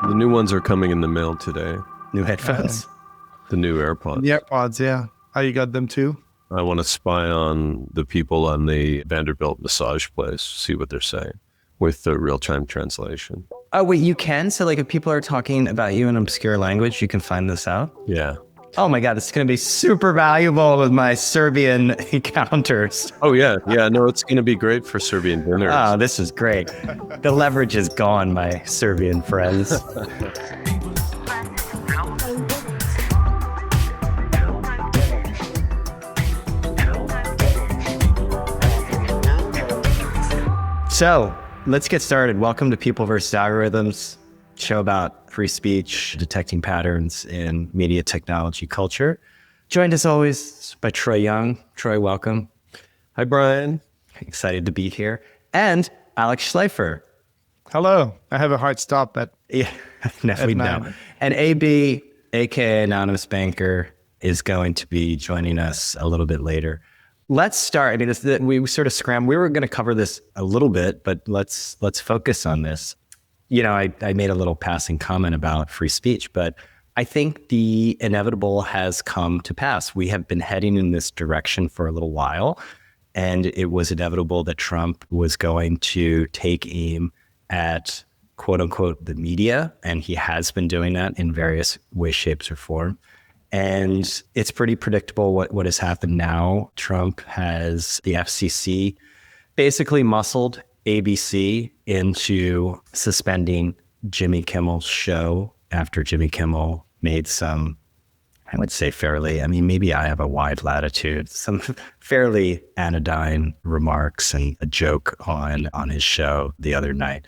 The new ones are coming in the mail today. New headphones. The new AirPods. The AirPods, yeah. Oh, you got them too? I want to spy on the people on the Vanderbilt massage place, see what they're saying with the real-time translation. Oh, wait, you can? So like if people are talking about you in obscure language, you can find this out? Yeah. Oh my God, this is going to be super valuable with my Serbian encounters. Oh, yeah. Yeah, no, it's going to be great for Serbian dinners. Oh, this is great. The leverage is gone, my Serbian friends. So let's get started. Welcome to People vs. Algorithms, show about free speech, detecting patterns in media technology culture. Joined as always by Troy Young. Troy, welcome. Hi, Brian. Excited to be here. And Alex Schleifer. Hello. I have a hard stop at Yeah, we know. 9. And AB, aka Anonymous Banker, is going to be joining us a little bit later. Let's start. I mean, we sort of scrambled. We were going to cover this a little bit, but let's focus on this. You know, I made a little passing comment about free speech, but I think the inevitable has come to pass. We have been heading in this direction for a little while, and it was inevitable that Trump was going to take aim at quote unquote the media, and he has been doing that in various ways, shapes, or form. And it's pretty predictable what has happened now. Trump has the FCC basically muscled ABC into suspending Jimmy Kimmel's show after Jimmy Kimmel made some, I would say maybe I have a wide latitude, some fairly anodyne remarks and a joke on his show the other night.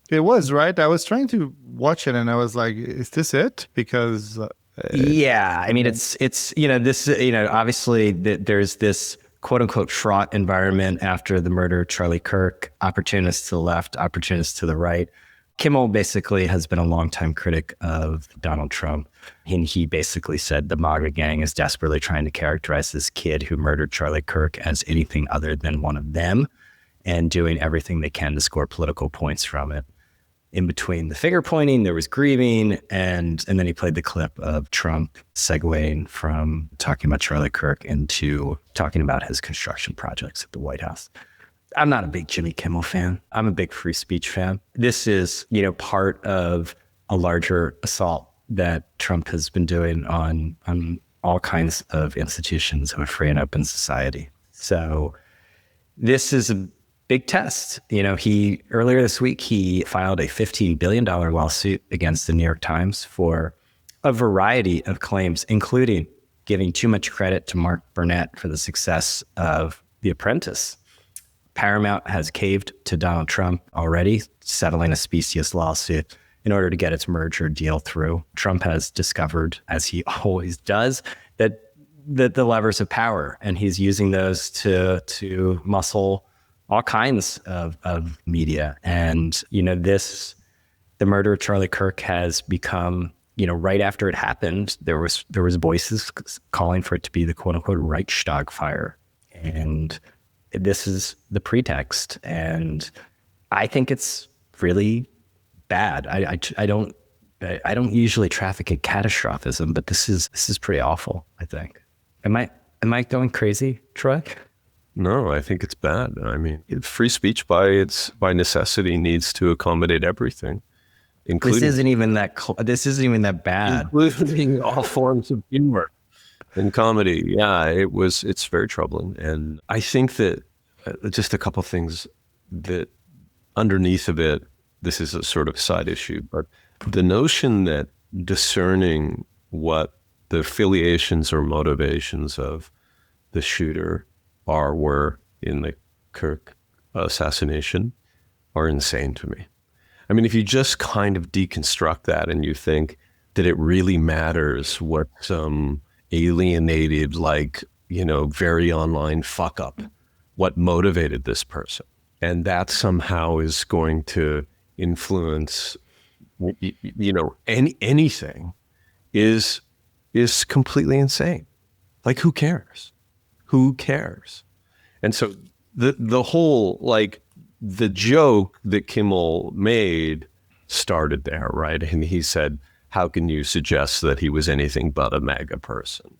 It was, right? I was trying to watch it and I was like, is this it? Because... yeah, I mean, it's obviously there's this quote unquote fraught environment after the murder of Charlie Kirk, opportunists to the left, opportunists to the right. Kimmel basically has been a longtime critic of Donald Trump. And he basically said the MAGA gang is desperately trying to characterize this kid who murdered Charlie Kirk as anything other than one of them and doing everything they can to score political points from it. In between the finger pointing, there was grieving, and then he played the clip of Trump segueing from talking about Charlie Kirk into talking about his construction projects at the White House. I'm not a big Jimmy Kimmel fan. I'm a big free speech fan. This is, part of a larger assault that Trump has been doing on all kinds of institutions of a free and open society. So this is a big test. He earlier this week, he filed a $15 billion lawsuit against the New York Times for a variety of claims, including giving too much credit to Mark Burnett for the success of The Apprentice. Paramount has caved to Donald Trump already, settling a specious lawsuit in order to get its merger deal through. Trump has discovered, as he always does, that the levers of power, and he's using those to muscle all kinds of media. And, the murder of Charlie Kirk has become, right after it happened, there was voices calling for it to be the quote unquote Reichstag fire. And this is the pretext. And I think it's really bad. I don't usually traffic in catastrophism, but this is pretty awful, I think. Am I going crazy, Troy? No, I think it's bad. I mean, free speech by necessity needs to accommodate everything, including... This isn't even that bad. Including all forms of humor and comedy. Yeah, it's very troubling. And I think that just a couple things that underneath of it, this is a sort of side issue, but the notion that discerning what the affiliations or motivations of the shooter were in the Kirk assassination are insane to me. I mean, if you just kind of deconstruct that and you think that it really matters what some alienated, very online fuck up, what motivated this person, and that somehow is going to influence, anything is completely insane. Like, who cares? Who cares? And so the whole, the joke that Kimmel made started there, right? And he said, how can you suggest that he was anything but a MAGA person?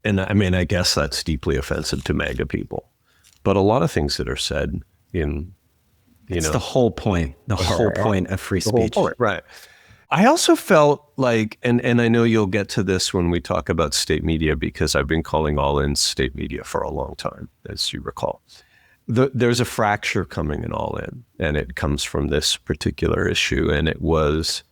And I mean, I guess that's deeply offensive to MAGA people. But a lot of things that are said in, it's the whole point, whole point of free speech. Right. I also felt like, and I know you'll get to this when we talk about state media, because I've been calling All In state media for a long time, as you recall. There's a fracture coming in All In, and it comes from this particular issue. And it was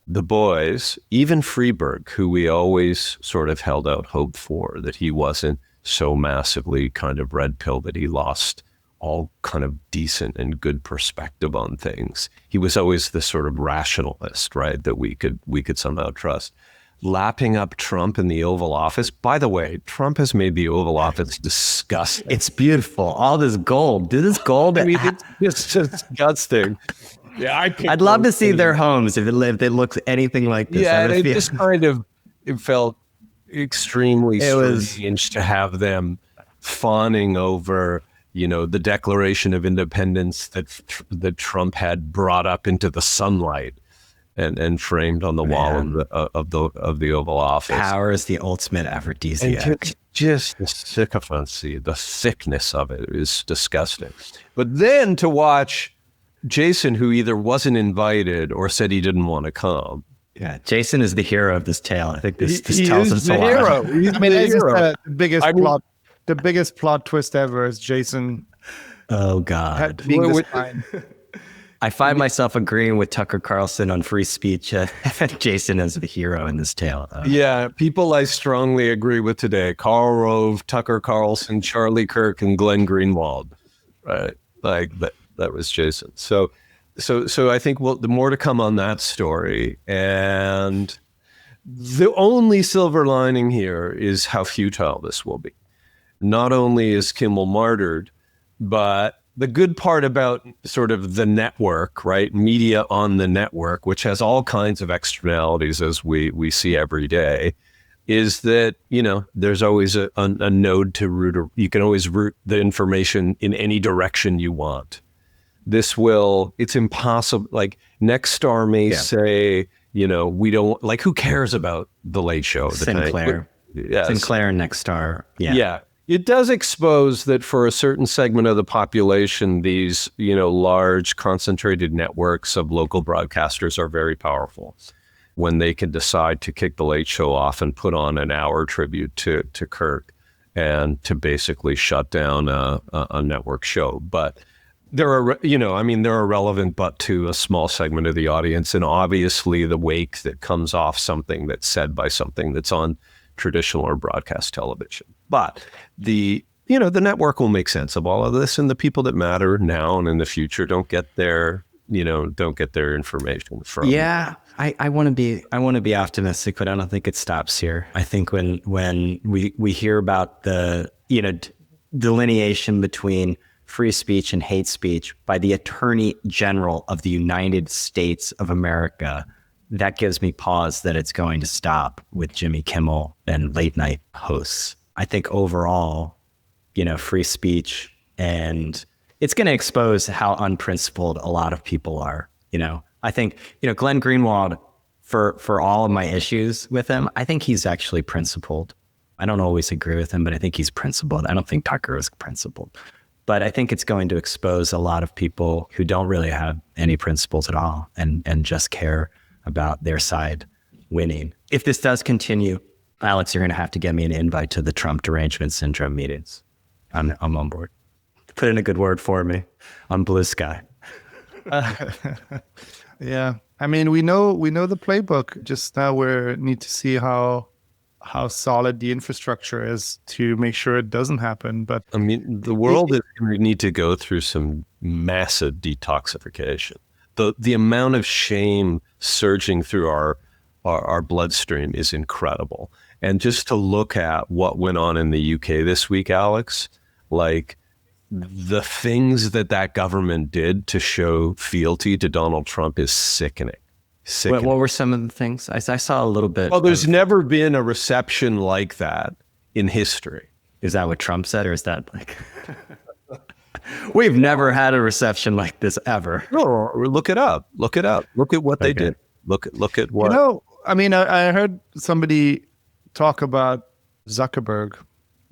the boys, even Freeberg, who we always sort of held out hope for, that he wasn't so massively kind of red pill that he lost all kind of decent and good perspective on things. He was always this sort of rationalist, right, that we could somehow trust. Lapping up Trump in the Oval Office. By the way, Trump has made the Oval Office disgusting. It's beautiful. All this gold. Dude, this gold. I mean, it's just disgusting. Yeah, I'd love to see their homes if they looked anything like this. Yeah, it just kind of, it felt extremely strange to have them fawning over, you know, the Declaration of Independence that Trump had brought up into the sunlight and framed on the wall of the Oval Office. Power is the ultimate aphrodisiac. And just the sycophancy, the thickness of it is disgusting. But then to watch Jason, who either wasn't invited or said he didn't want to come. Yeah, Jason is the hero of this tale. I think this tells us a lot. Hero. I mean, it's the biggest plot. The biggest plot twist ever is Jason. Oh God. Being this kind. I find myself agreeing with Tucker Carlson on free speech. Jason is the hero in this tale. Yeah, people I strongly agree with today: Karl Rove, Tucker Carlson, Charlie Kirk, and Glenn Greenwald. Right, like that was Jason. So I think the more to come on that story. And the only silver lining here is how futile this will be. Not only is Kimmel martyred, but the good part about sort of the network, right? Media on the network, which has all kinds of externalities as we see every day, is that, you know, there's always a node to route. You can always route the information in any direction you want. It's impossible. Like Nexstar may say, you know, we don't, like, who cares about the Late Show? Sinclair. Sinclair and Nexstar. Yeah. It does expose that for a certain segment of the population, these, you know, large concentrated networks of local broadcasters are very powerful when they can decide to kick the Late Show off and put on an hour tribute to Kirk and to basically shut down a network show. But they're irrelevant but to a small segment of the audience. And obviously the wake that comes off something that's said by something that's on traditional or broadcast television. But the network will make sense of all of this, and the people that matter now and in the future don't get their information from. Yeah, I want to be optimistic, but I don't think it stops here. I think when we hear about the delineation between free speech and hate speech by the Attorney General of the United States of America, that gives me pause that it's going to stop with Jimmy Kimmel and late night hosts. I think overall, you know, free speech, and it's going to expose how unprincipled a lot of people are. You know, I think, you know, Glenn Greenwald, for all of my issues with him, I think he's actually principled. I don't always agree with him, but I think he's principled. I don't think Tucker is principled, but I think it's going to expose a lot of people who don't really have any principles at all and just care about their side winning. If this does continue, Alex, you're going to have to get me an invite to the Trump derangement syndrome meetings. I'm on board. Put in a good word for me on Blue Sky. Yeah, I mean, we know the playbook. Just now we need to see how solid the infrastructure is to make sure it doesn't happen. But I mean, the world is going to need to go through some massive detoxification. The amount of shame surging through our bloodstream is incredible. And just to look at what went on in the UK this week, Alex, like the things that government did to show fealty to Donald Trump is sickening. What were some of the things? I saw a little bit. Well, there's never been a reception like that in history. Is that what Trump said, or is that like... We've never had a reception like this ever. No, look it up. Look it up. Look at what they did. Look at what. I mean, I heard somebody talk about Zuckerberg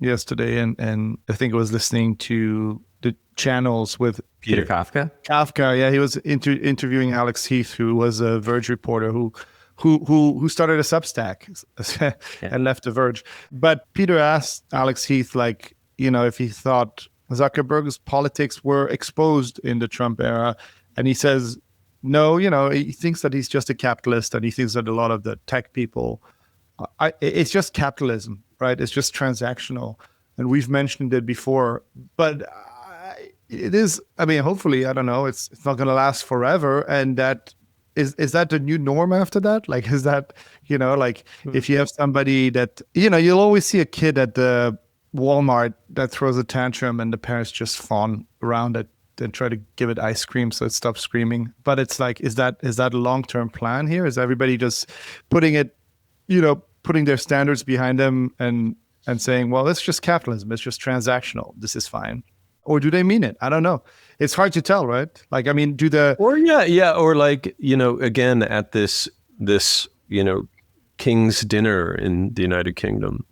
yesterday, and I think I was listening to the channels with Peter Kafka. Yeah, he was interviewing Alex Heath, who was a Verge reporter who started a Substack and left the Verge. But Peter asked Alex Heath, like, if he thought Zuckerberg's politics were exposed in the Trump era, and he says no. He thinks that he's just a capitalist, and he thinks that a lot of the tech people, it's just capitalism, right? It's just transactional, and we've mentioned it before, but. It is. I mean, hopefully, I don't know. It's not going to last forever, and that is that the new norm after that? Like, is that if you have somebody that you'll always see a kid at the Walmart that throws a tantrum, and the parents just fawn around it and try to give it ice cream so it stops screaming. But it's like, is that a long-term plan here? Is everybody just putting their standards behind them and saying, well, it's just capitalism, it's just transactional, this is fine? Or do they mean it? I don't know. It's hard to tell, right? Like, I mean, or like, again, at this King's dinner in the United Kingdom,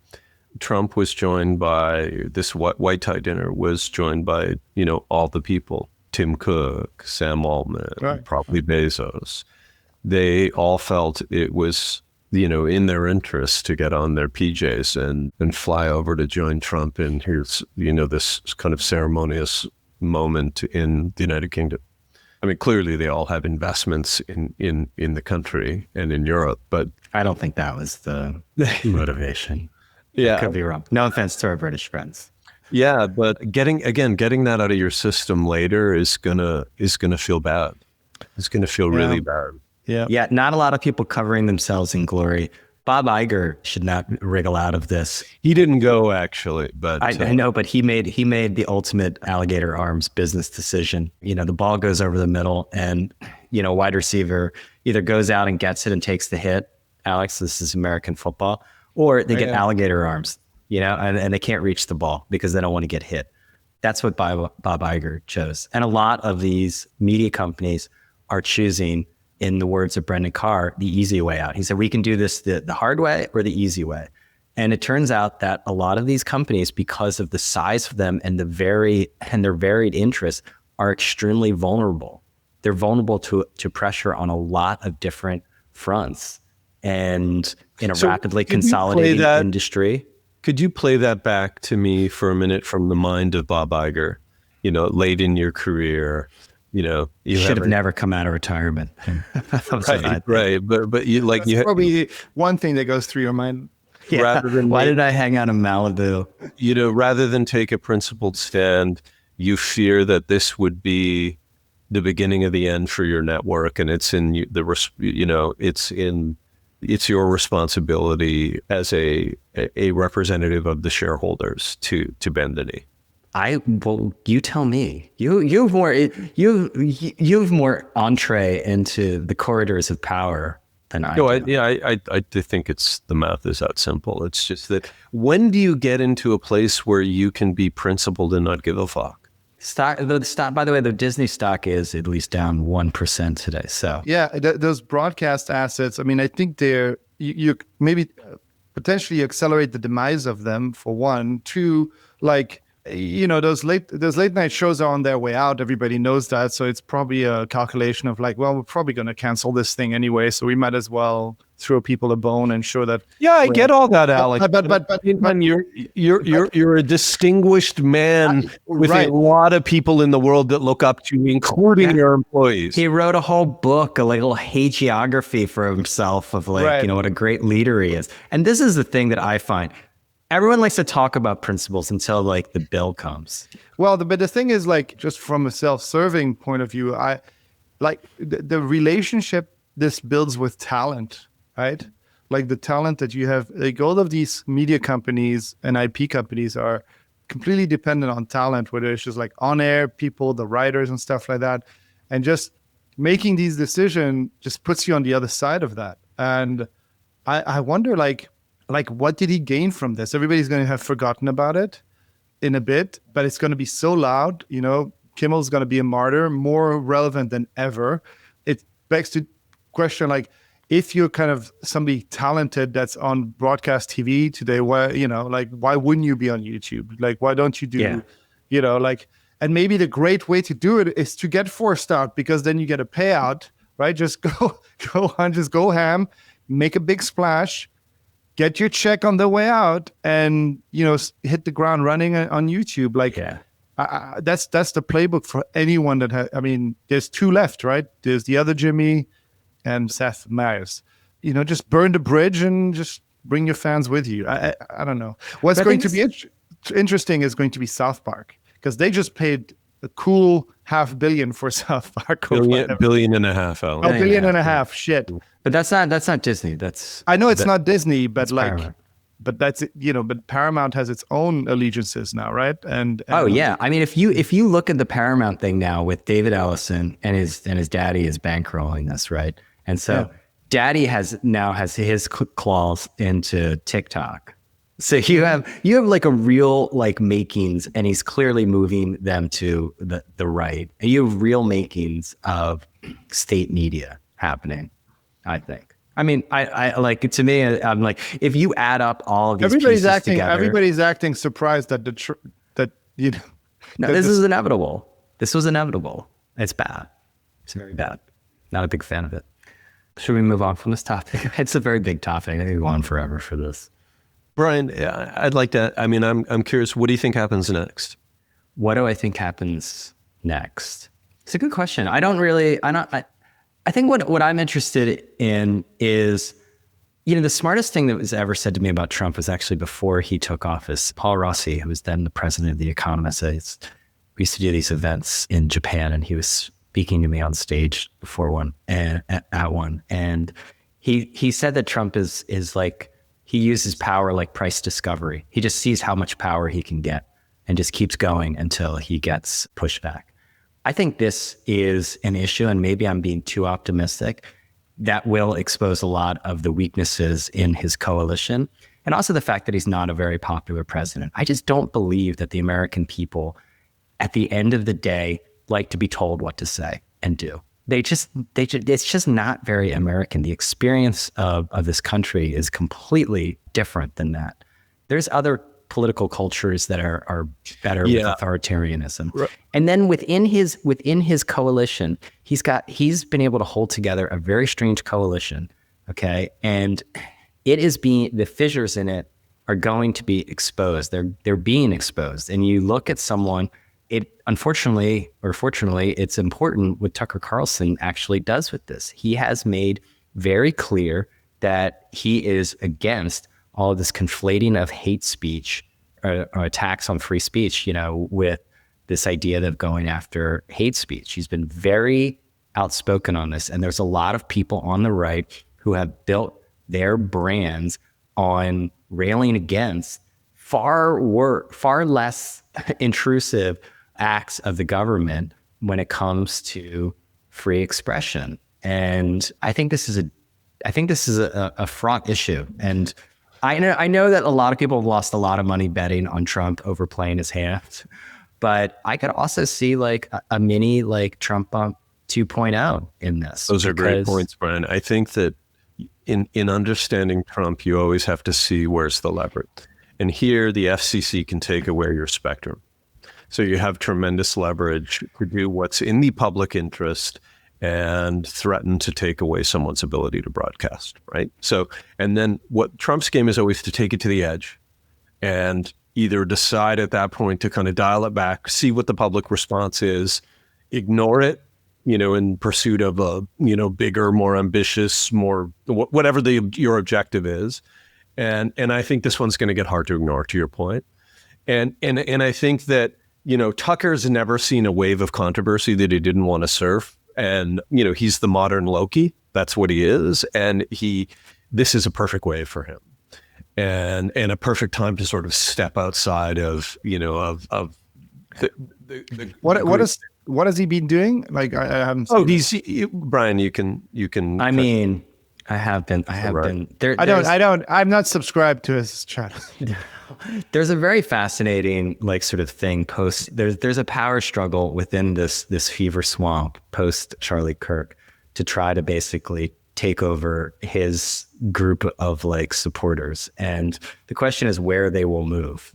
Trump was joined by this white tie dinner was joined by, all the people, Tim Cook, Sam Altman, right, probably Bezos. They all felt it was, in their interest to get on their PJs and fly over to join Trump in here's, this kind of ceremonious moment in the United Kingdom. I mean, clearly they all have investments in the country and in Europe, but I don't think that was the motivation. Yeah. I could be wrong. No offense to our British friends. Yeah, but getting that out of your system later is gonna feel bad. It's gonna feel really bad. Yeah. Not a lot of people covering themselves in glory. Bob Iger should not wriggle out of this. He didn't go, actually, but I know, but he made the ultimate alligator arms business decision. The ball goes over the middle, and wide receiver either goes out and gets it and takes the hit. Alex, this is American football, or they get alligator arms. And they can't reach the ball because they don't want to get hit. That's what Bob Iger chose, and a lot of these media companies are choosing, in the words of Brendan Carr, the easy way out. He said, we can do this the hard way or the easy way. And it turns out that a lot of these companies, because of the size of them and their varied interests, are extremely vulnerable. They're vulnerable to pressure on a lot of different fronts. And in a rapidly consolidating industry. Could you play that back to me for a minute from the mind of Bob Iger, late in your career? You should have never come out of retirement. Right. But that's probably one thing that goes through your mind. Yeah. Why did I hang out in Malibu? Rather than take a principled stand, you fear that this would be the beginning of the end for your network, and it's your responsibility as a representative of the shareholders to bend the knee. You tell me. You've more entree into the corridors of power than I do. I think the math is that simple. It's just that when do you get into a place where you can be principled and not give a fuck? By the way, the Disney stock is at least down 1% today. So those broadcast assets. I mean, I think you maybe potentially accelerate the demise of them, for one. Two, like, those late night shows are on their way out. Everybody knows that. So it's probably a calculation of like, well, we're probably going to cancel this thing anyway, so we might as well throw people a bone and show that. Yeah, I get all that, Alex. But you're a distinguished man with a lot of people in the world that look up to you, including your employees. He wrote a whole book, a little hagiography for himself of what a great leader he is. And this is the thing that I find. Everyone likes to talk about principles until the bill comes. Well, but the thing is, just from a self-serving point of view, I like the relationship this builds with talent, right? Like the talent that you have, all of these media companies and IP companies are completely dependent on talent, whether it's just on-air people, the writers and stuff like that. And just making these decisions just puts you on the other side of that. And I wonder, what did he gain from this? Everybody's going to have forgotten about it. in a bit, but it's going to be so loud. Kimmel's going to be a martyr, more relevant than ever. It begs to question, like, if you're kind of somebody talented that's on broadcast TV today, why wouldn't you be on YouTube? Like, why don't you do, and maybe the great way to do it is to get forced out, because then you get a payout, right? Just go ham, make a big splash, get your check on the way out, and, hit the ground running on YouTube. Like, that's the playbook for anyone that has, there's two left, right? There's the other Jimmy and Seth Meyers. Just burn the bridge and just bring your fans with you. I don't know. What's going to be interesting is going to be South Park, because they just paid a cool $500 million for South Park. Billion and a half, Alan. $1.5 billion. Shit. But that's not Disney. I know it's not Disney, but Paramount. But that's but Paramount has its own allegiances now, right? And oh yeah, if you look at the Paramount thing now with David Ellison and his daddy is bankrolling this, right? And so daddy has his claws into TikTok. So you have like a real like makings, and he's clearly moving them to the right. And you have real makings of state media happening, I think. I like, to me, I'm like, if you add up all of these pieces together, everybody's acting surprised that No, this is inevitable. This was inevitable. It's bad. It's very bad. Not a big fan of it. Should we move on from this topic? It's a very big topic. I think we go on forever for this. Brian, I'd like to, I'm curious, what do you think happens next? What do I think happens next? It's a good question. I think what I'm interested in is, the smartest thing that was ever said to me about Trump was actually before he took office. Paul Rossi, who was then the president of The Economist, we used to do these events in Japan, and he was speaking to me on stage before one and at one. And he said that Trump is like, he uses power like price discovery. He just sees how much power he can get and just keeps going until he gets pushed back. I think this is an issue, and maybe I'm being too optimistic, that will expose a lot of the weaknesses in his coalition, and also the fact that he's not a very popular president. I just don't believe that the American people, at the end of the day, like to be told what to say and do. It's just not very American. The experience of this country is completely different than that. There's other political cultures that are better with authoritarianism. Right. And then within his coalition, he's been able to hold together a very strange coalition. Okay. And the fissures in it are going to be exposed. They're being exposed. And you look at someone, unfortunately or fortunately, it's important what Tucker Carlson actually does with this. He has made very clear that he is against all of this conflating of hate speech or attacks on free speech, with this idea of going after hate speech. He's been very outspoken on this. And there's a lot of people on the right who have built their brands on railing against far less intrusive acts of the government when it comes to free expression. And I think this is a fraught issue. And I know that a lot of people have lost a lot of money betting on Trump overplaying his hand, but I could also see like a mini like Trump bump 2.0 in this. Those are great points, Brian. I think that in understanding Trump, you always have to see where's the leverage. And here the FCC can take away your spectrum. So you have tremendous leverage to do what's in the public interest and threaten to take away someone's ability to broadcast, right? So, and then what Trump's game is always to take it to the edge and either decide at that point to kind of dial it back, see what the public response is, ignore it, in pursuit of a, bigger, more ambitious, more, whatever your objective is. And I think this one's going to get hard to ignore, to your point. And I think that, Tucker's never seen a wave of controversy that he didn't want to surf. And, he's the modern Loki. That's what he is. And this is a perfect wave for him. And a perfect time to sort of step outside of, what has he been doing? Like, I haven't seen Brian, you can. I mean, I have been. I'm not subscribed to his channel. There's a very fascinating sort of thing there's a power struggle within this fever swamp post Charlie Kirk to try to basically take over his group of supporters. And the question is where they will move.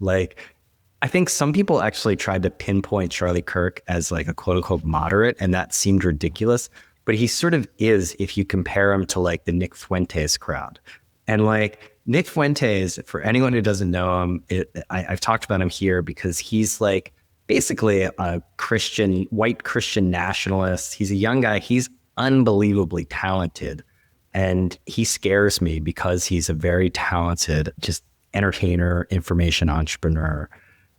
I think some people actually tried to pinpoint Charlie Kirk as a quote unquote moderate, and that seemed ridiculous. But he sort of is if you compare him to the Nick Fuentes crowd. And Nick Fuentes, for anyone who doesn't know him, I've talked about him here because he's basically a white Christian nationalist. He's a young guy. He's unbelievably talented. And he scares me because he's a very talented, just entertainer, information entrepreneur.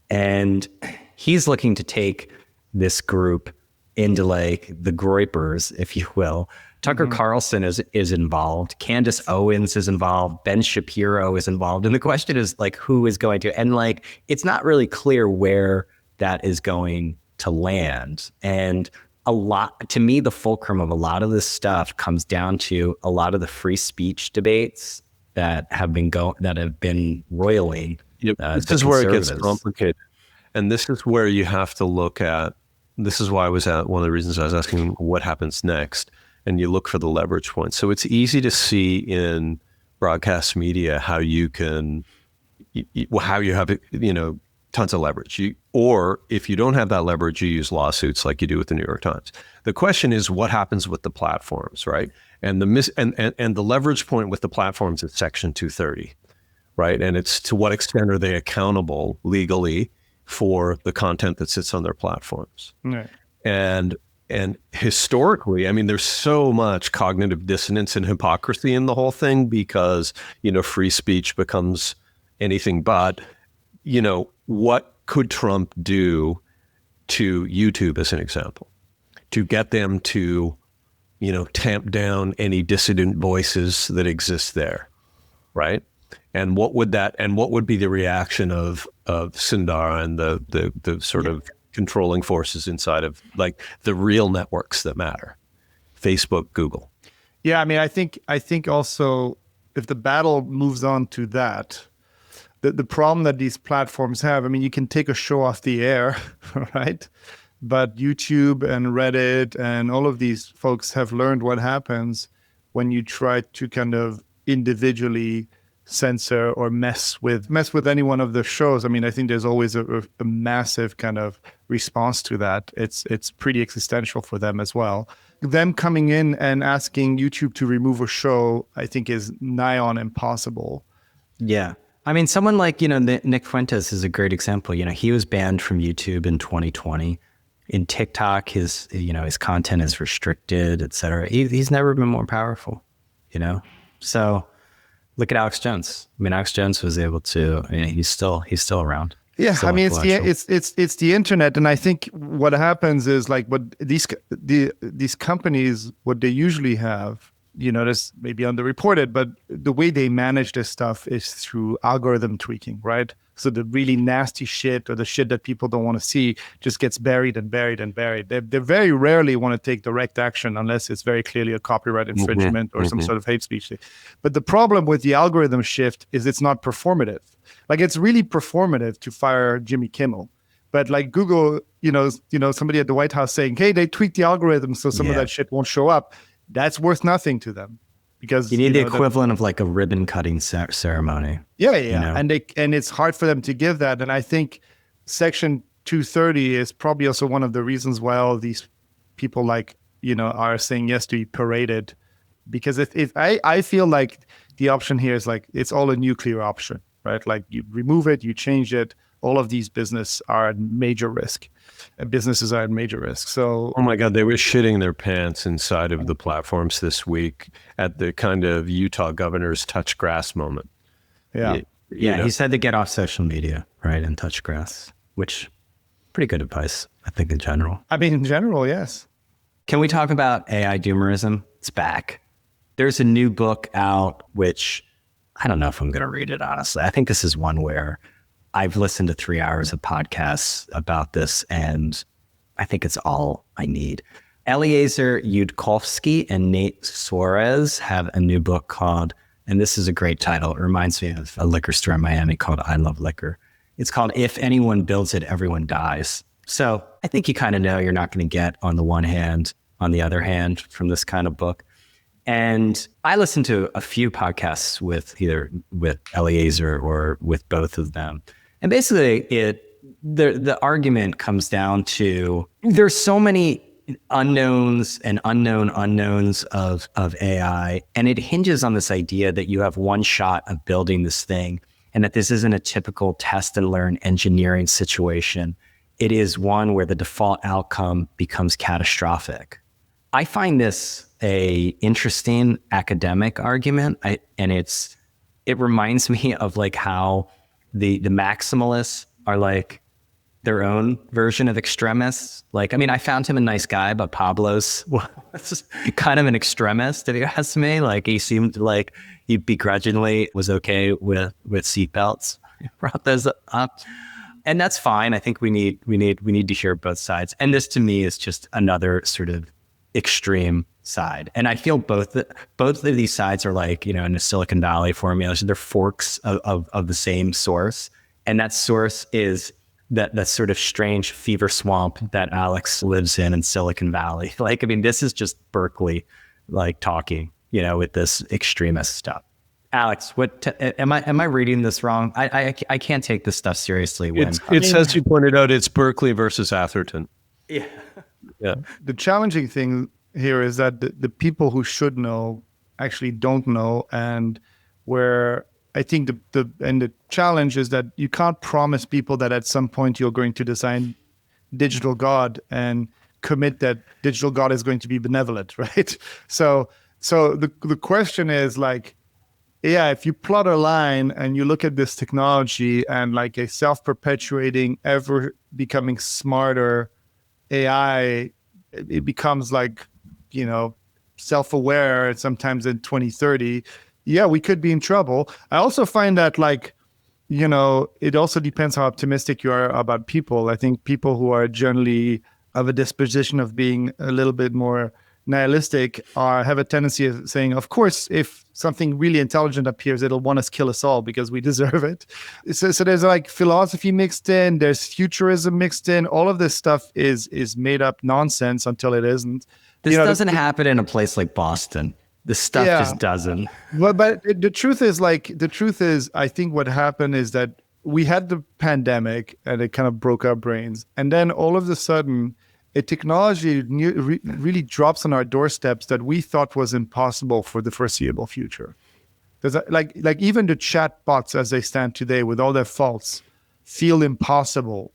And he's looking to take this group into the Groypers, if you will. Tucker Carlson is involved. Candace Owens is involved. Ben Shapiro is involved. And the question is who is going to, and it's not really clear where that is going to land. And to me, the fulcrum of a lot of this stuff comes down to a lot of the free speech debates that have been roiling. Yep. This is where it gets complicated. And this is where you have to look at, this is why one of the reasons I was asking what happens next, and you look for the leverage points. So it's easy to see in broadcast media how you have, tons of leverage. Or if you don't have that leverage, you use lawsuits like you do with the New York Times. The question is what happens with the platforms, right? And the leverage point with the platforms is Section 230, right? And it's to what extent are they accountable legally for the content that sits on their platforms. Right. And historically, there's so much cognitive dissonance and hypocrisy in the whole thing because, free speech becomes anything but, what could Trump do to YouTube as an example, to get them to, tamp down any dissident voices that exist there, right? And what would be the reaction of Sundar and the sort of controlling forces inside of the real networks that matter, Facebook, Google? Yeah, I think also if the battle moves on to that, the problem that these platforms have, you can take a show off the air, right? But YouTube and Reddit and all of these folks have learned what happens when you try to kind of individually censor or mess with any one of the shows. I think there's always a massive kind of response to that. It's pretty existential for them as well. Them coming in and asking YouTube to remove a show, I think is nigh on impossible. Yeah. Someone like, Nick Fuentes is a great example. He was banned from YouTube in 2020. In TikTok, his content is restricted, et cetera. He's never been more powerful, So look at Alex Jones. Alex Jones was able to. He's still around. Yeah, it's the internet, and I think what happens is what these companies, what they usually have, this may be underreported, but the way they manage this stuff is through algorithm tweaking, right? So the really nasty shit or the shit that people don't want to see just gets buried and buried and buried. They very rarely want to take direct action unless it's very clearly a copyright infringement or some sort of hate speech thing. But the problem with the algorithm shift is it's not performative. It's really performative to fire Jimmy Kimmel. But Google, somebody at the White House saying, hey, they tweaked the algorithm so some of that shit won't show up. That's worth nothing to them. Because you need the equivalent of a ribbon cutting ceremony. Yeah. And it's hard for them to give that. And I think Section 230 is probably also one of the reasons why all these people are saying yes to be paraded. Because if I feel like the option here is it's all a nuclear option, right? You remove it, you change it. All of these businesses are at major risk. So, oh my God, they were shitting their pants inside of the platforms this week at the kind of Utah governor's touch grass moment. Yeah. He said to get off social media, right? And touch grass, which pretty good advice, I think, in general. In general, yes. Can we talk about AI doomerism? It's back. There's a new book out, which I don't know if I'm going to read it, honestly. I think this is one where I've listened to 3 hours of podcasts about this, and I think it's all I need. Eliezer Yudkowsky and Nate Suarez have a new book called, and this is a great title. It reminds me of a liquor store in Miami called I Love Liquor. It's called If Anyone Builds It, Everyone Dies. So I think you kind of know you're not going to get on the one hand, on the other hand from this kind of book. And I listened to a few podcasts with Eliezer or with both of them. And basically the argument comes down to there's so many unknowns and unknown unknowns of AI. And it hinges on this idea that you have one shot of building this thing and that this isn't a typical test and learn engineering situation. It is one where the default outcome becomes catastrophic. I find this a interesting academic argument. It reminds me of like how the maximalists are like their own version of extremists. Like, I mean, I found him a nice guy, but Pablo's was kind of an extremist, if you ask me. Like, he seemed like he begrudgingly was okay with seatbelts. Brought those up. And that's fine. I think we need to hear both sides. And this to me is just another sort of extreme side. And I feel both of these sides are like, in the Silicon Valley formulation, they're forks of the same source. And that source is that sort of strange fever swamp that Alex lives in Silicon Valley. Like, I mean, this is just Berkeley, like talking, with this extremist stuff. Alex, am I reading this wrong? I can't take this stuff seriously. It says, you pointed out, it's Berkeley versus Atherton. Yeah. Yeah. The challenging thing here is that the people who should know actually don't know, and where I think the challenge is that you can't promise people that at some point you're going to design digital God and commit that digital God is going to be benevolent, right? So the question is like, yeah, if you plot a line and you look at this technology and like a self-perpetuating, ever becoming smarter AI, it becomes like, self-aware sometimes in 2030, yeah, we could be in trouble. I also find that like, it also depends how optimistic you are about people. I think people who are generally of a disposition of being a little bit more nihilistic have a tendency of saying, of course, if something really intelligent appears, it'll want to kill us all because we deserve it. So there's like philosophy mixed in, there's futurism mixed in. All of this stuff is made up nonsense until it isn't. This doesn't happen in a place like Boston. The stuff just doesn't. But the truth is, I think what happened is that we had the pandemic and it kind of broke our brains. And then all of a sudden, a technology really drops on our doorsteps that we thought was impossible for the foreseeable future. Like even the chat bots as they stand today with all their faults feel impossible,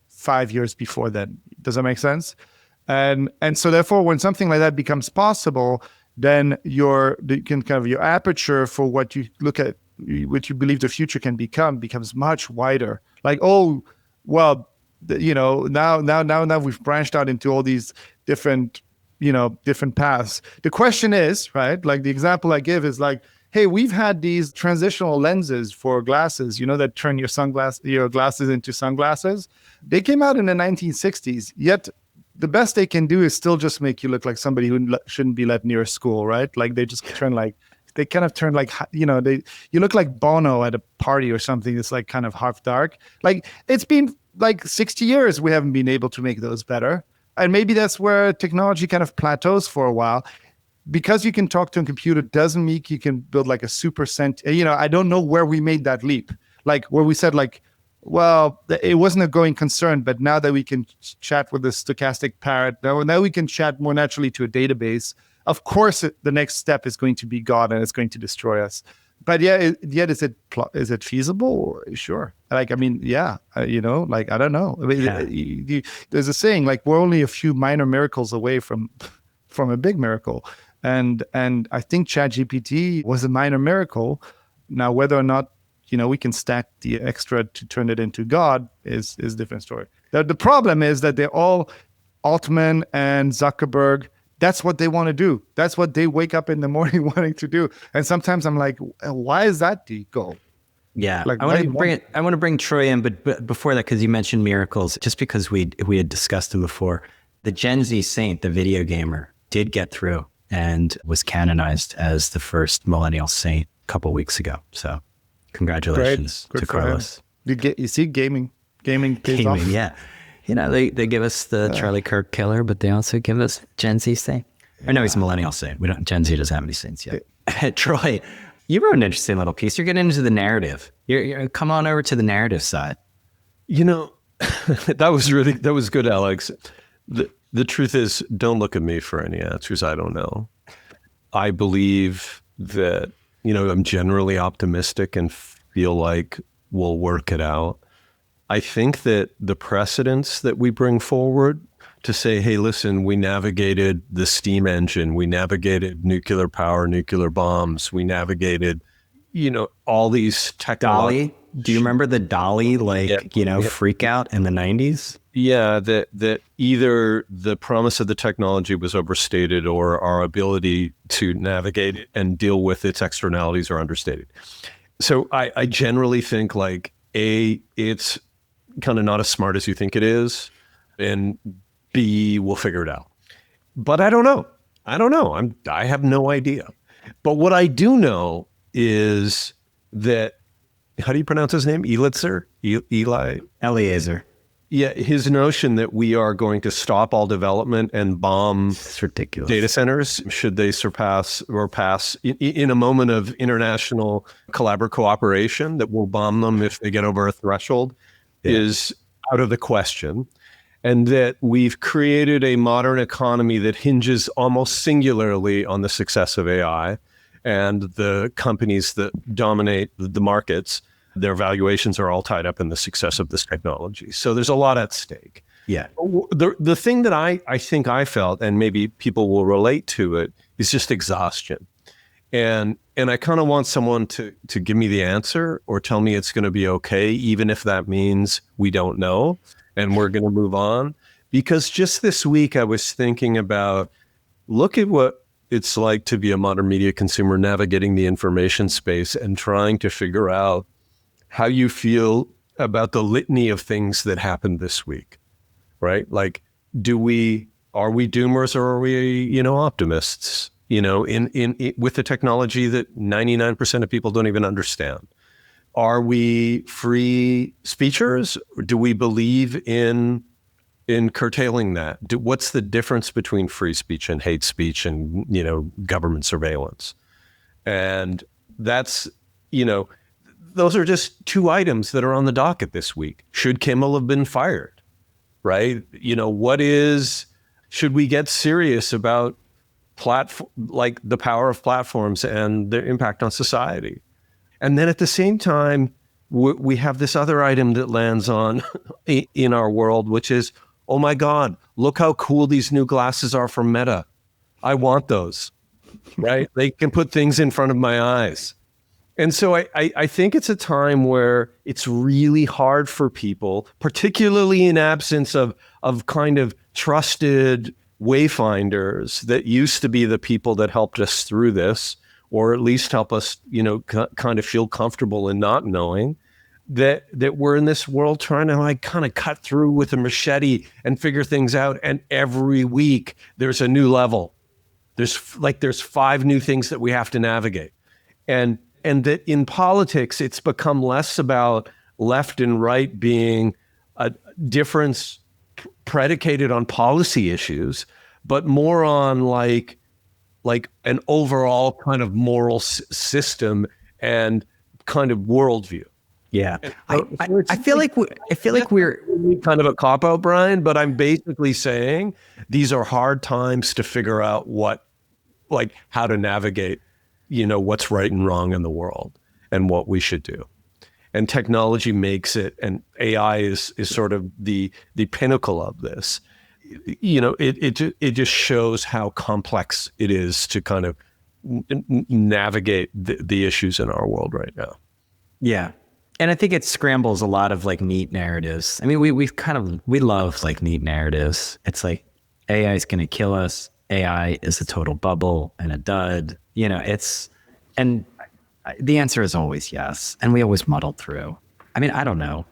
5 years before then. Does that make sense? And so therefore, when something like that becomes possible, then your aperture for what you look at, what you believe the future can become, becomes much wider. Like, oh, well, now we've branched out into all these different paths. The question is, right? Like the example I give is like, hey, we've had these transitional lenses for glasses, that turn your glasses into sunglasses. They came out in the 1960s, yet the best they can do is still just make you look like somebody who shouldn't be let near a school, right? Like they just turn like, you look like Bono at a party or something that's like kind of half dark. Like it's been like 60 years we haven't been able to make those better. And maybe that's where technology kind of plateaus for a while. Because you can talk to a computer doesn't mean you can build like a super I don't know where we made that leap. Like where we said like, well, it wasn't a going concern, but now that we can chat with a stochastic parrot, now we can chat more naturally to a database. Of course, the next step is going to be God and it's going to destroy us. But yet is it feasible? Sure. Like, I mean, yeah, I don't know. I mean, there's a saying like we're only a few minor miracles away from a big miracle. And I think ChatGPT was a minor miracle. Now, whether or not, we can stack the extra to turn it into God is a different story. The problem is that they're all Altman and Zuckerberg. That's what they want to do. That's what they wake up in the morning wanting to do. And sometimes I'm like, why is that the goal? Yeah, like, I want to bring Troy in, but before that, because you mentioned miracles, just because we had discussed them before, The Gen Z saint, the video gamer, did get through and was canonized as the first millennial saint a couple of weeks ago. So congratulations to Carlos. You see, gaming pays off. Yeah. You know, they give us the Charlie Kirk killer, but they also give us Gen Z saint. Or no, he's a millennial saint. Gen Z doesn't have any saints yet. Troy, you wrote an interesting little piece. You're getting into the narrative. You're come on over to the narrative side. You know, that was good, Alex. The truth is, don't look at me for any answers. I don't know. I believe that, I'm generally optimistic and feel like we'll work it out. I think that the precedents that we bring forward to say, hey, listen, we navigated the steam engine, we navigated nuclear power, nuclear bombs, we navigated, all these technologies. Dolly? Do you remember the Dolly, freak out in the 90s? Yeah, that either the promise of the technology was overstated or our ability to navigate it and deal with its externalities are understated. So I generally think it's kind of not as smart as you think it is, and B, we'll figure it out. But I don't know. I have no idea. But what I do know is that, how do you pronounce his name? Eliezer? Eliezer. Yeah, his notion that we are going to stop all development and bomb it's ridiculous. Data centers should they surpass or pass in a moment of international cooperation, that we'll bomb them if they get over a threshold is out of the question. And that we've created a modern economy that hinges almost singularly on the success of AI, and the companies that dominate the markets, their valuations are all tied up in the success of this technology. So there's a lot at stake. Yeah. The thing that I think I felt, and maybe people will relate to it, is just exhaustion. And I kind of want someone to give me the answer or tell me it's going to be okay, even if that means we don't know and we're going to move on. Because just this week I was thinking about, look at what it's like to be a modern media consumer navigating the information space and trying to figure out how you feel about the litany of things that happened this week, right? Like, are we doomers or are we, optimists, with the technology that 99% of people don't even understand? Are we free speechers? Do we believe in curtailing that? What's the difference between free speech and hate speech and, government surveillance? And that's, those are just two items that are on the docket this week. Should Kimmel have been fired, right? Should we get serious about the power of platforms and their impact on society? And then at the same time, we have this other item that lands on in our world, which is, oh my God, look how cool these new glasses are from Meta. I want those, right? They can put things in front of my eyes. And so I think it's a time where it's really hard for people, particularly in absence of kind of trusted wayfinders that used to be the people that helped us through this, or at least help us, kind of feel comfortable in not knowing that we're in this world trying to kind of cut through with a machete and figure things out. And every week there's a new level. There's 5 new things that we have to navigate. And that in politics, it's become less about left and right being a difference predicated on policy issues, but more on like an overall kind of moral system and kind of worldview. Yeah, I feel like we're kind of a cop-out, Brian, but I'm basically saying these are hard times to figure out how to navigate, what's right and wrong in the world and what we should do. And technology makes it, and AI is sort of the pinnacle of this. It just shows how complex it is to kind of navigate the issues in our world right now. Yeah. And I think it scrambles a lot of neat narratives. I mean, we love neat narratives. It's like AI is going to kill us. AI is a total bubble and a dud. And the answer is always yes. And we always muddle through. I mean, I don't know.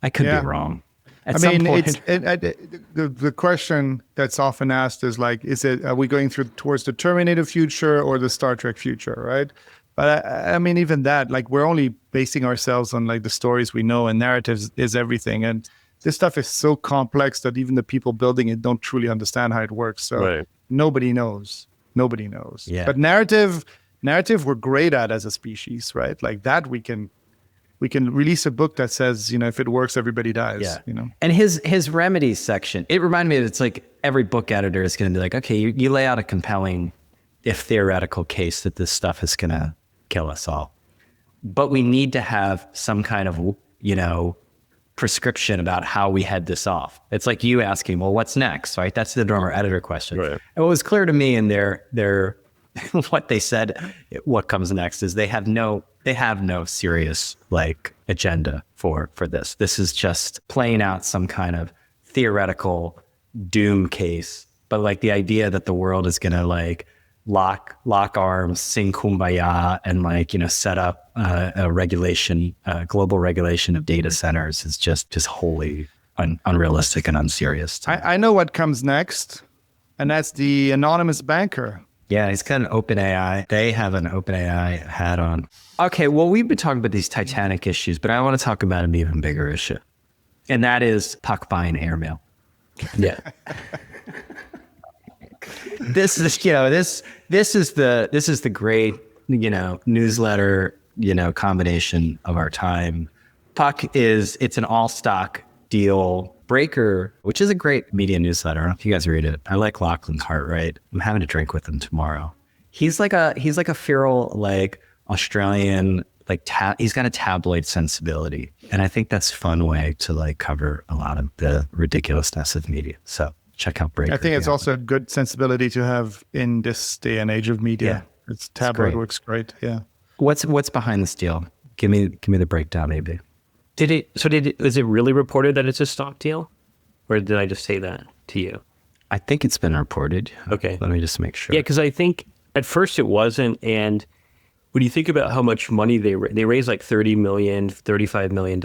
I could be wrong. At some point, the question that's often asked is like, are we going towards the Terminator future or the Star Trek future, right? But I mean, even that, like, we're only basing ourselves on like the stories we know, and narratives is everything. And this stuff is so complex that even the people building it don't truly understand how it works. So nobody knows. Yeah. But narrative we're great at as a species, right? Like that we can release a book that says, if it works, everybody dies. And his remedies section, it reminded me that it's like every book editor is going to be like, okay, you lay out a compelling, if theoretical case that this stuff is going to kill us all, but we need to have some kind of prescription about how we head this off. It's like you asking, well, what's next, right? That's the Dormer editor question. Right. And what was clear to me in their what they said, what comes next is they have no serious like agenda for this. This is just playing out some kind of theoretical doom case, but like the idea that the world is going to like lock arms, sing kumbaya, and like, set up a global regulation of data centers is just wholly unrealistic and unserious. I know what comes next, and that's the anonymous banker. Yeah, he's got an OpenAI. They have an OpenAI hat on. Okay, well, we've been talking about these Titanic issues, but I want to talk about an even bigger issue, and that is Puck buying airmail. Yeah. This is the great, newsletter, combination of our time. Puck it's an all stock deal. Breaker, which is a great media newsletter. I don't know if you guys read it. I like Lachlan Cartwright. I'm having a drink with him tomorrow. He's like a feral, like Australian, like he's got a tabloid sensibility. And I think that's a fun way to like cover a lot of the ridiculousness of media. So check out Breaker. I think it's also a good sensibility to have in this day and age of media. Yeah, it's tabloid works great. Yeah. What's behind this deal? Give me the breakdown, maybe. Is it really reported that it's a stock deal? Or did I just say that to you? I think it's been reported. Okay. Let me just make sure. Yeah, because I think at first it wasn't. And when you think about how much money they raised, like $30 million, $35 million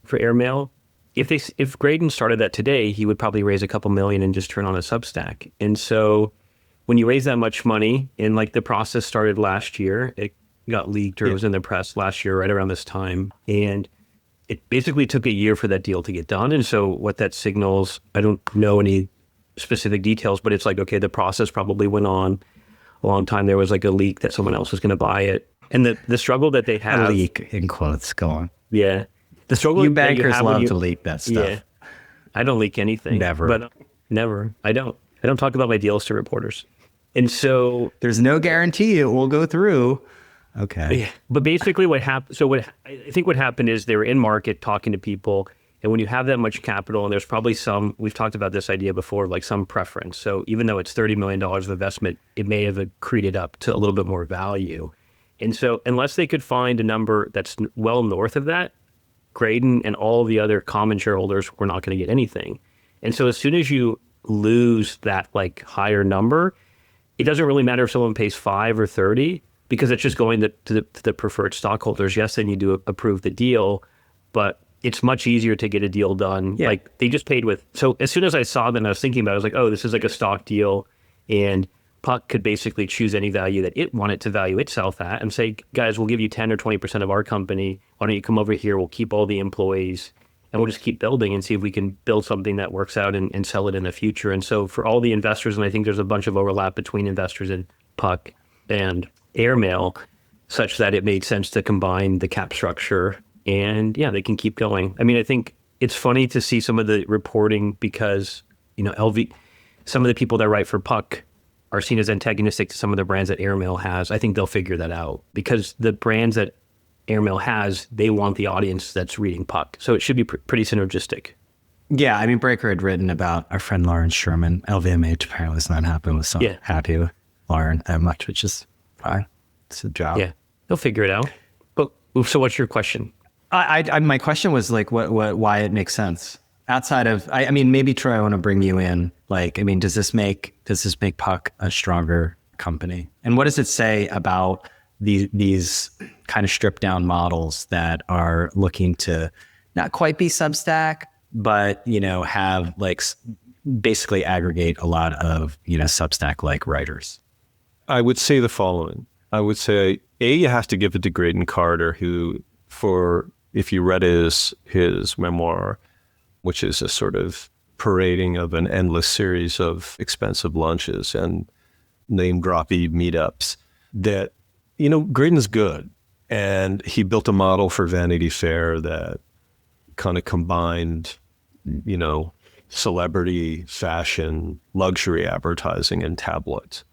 for airmail. If Graydon started that today, he would probably raise a couple million and just turn on a Substack. And so when you raise that much money, and like the process started last year, it got leaked or it was in the press last year, right around this time. And it basically took a year for that deal to get done. And so what that signals, I don't know any specific details, but it's like, okay, the process probably went on a long time. There was like a leak that someone else was going to buy it. And the struggle that they have. A leak, in quotes, go on. Yeah. The struggle you bankers love to leak that stuff. Yeah. I don't leak anything. Never. Never. I don't talk about my deals to reporters. And so. There's no guarantee it will go through. Okay. Yeah. But basically what happened, I think what happened is they were in market talking to people, and when you have that much capital, and there's probably we've talked about this idea before, like some preference. So even though it's $30 million of investment, it may have accreted up to a little bit more value. And so unless they could find a number that's well north of that, Graydon and all the other common shareholders were not going to get anything. And so as soon as you lose that like higher number, it doesn't really matter if someone pays 5 or 30, because it's just going to the preferred stockholders. Yes, they need to approve the deal, but it's much easier to get a deal done. Yeah. Like they just paid with. So as soon as I saw that, I was thinking about it, I was like, oh, this is like a stock deal, and Puck could basically choose any value that it wanted to value itself at and say, guys, we'll give you 10 or 20% of our company. Why don't you come over here? We'll keep all the employees, and we'll just keep building and see if we can build something that works out and sell it in the future. And so for all the investors, and I think there's a bunch of overlap between investors in Puck and airmail, such that it made sense to combine the cap structure, and they can keep going. I mean, I think it's funny to see some of the reporting because, some of the people that write for Puck are seen as antagonistic to some of the brands that airmail has. I think they'll figure that out because the brands that airmail has, they want the audience that's reading Puck. So it should be pretty synergistic. Yeah, I mean, Breaker had written about our friend Lauren Sherman. LVMH apparently is not happy with happy with Lauren that much, which is fine. It's a job. Yeah, they'll figure it out. But so what's your question? My question was like, why it makes sense outside of, I mean, maybe Troy, I want to bring you in. Like, I mean, does this make Puck a stronger company? And what does it say about these kind of stripped down models that are looking to not quite be Substack, but, have like basically aggregate a lot of, Substack-like writers? I would say the following. I would say, you have to give it to Graydon Carter, who, if you read his memoir, which is a sort of parading of an endless series of expensive lunches and name-droppy meetups, that, Graydon's good. And he built a model for Vanity Fair that kind of combined, celebrity, fashion, luxury advertising, and tabloids,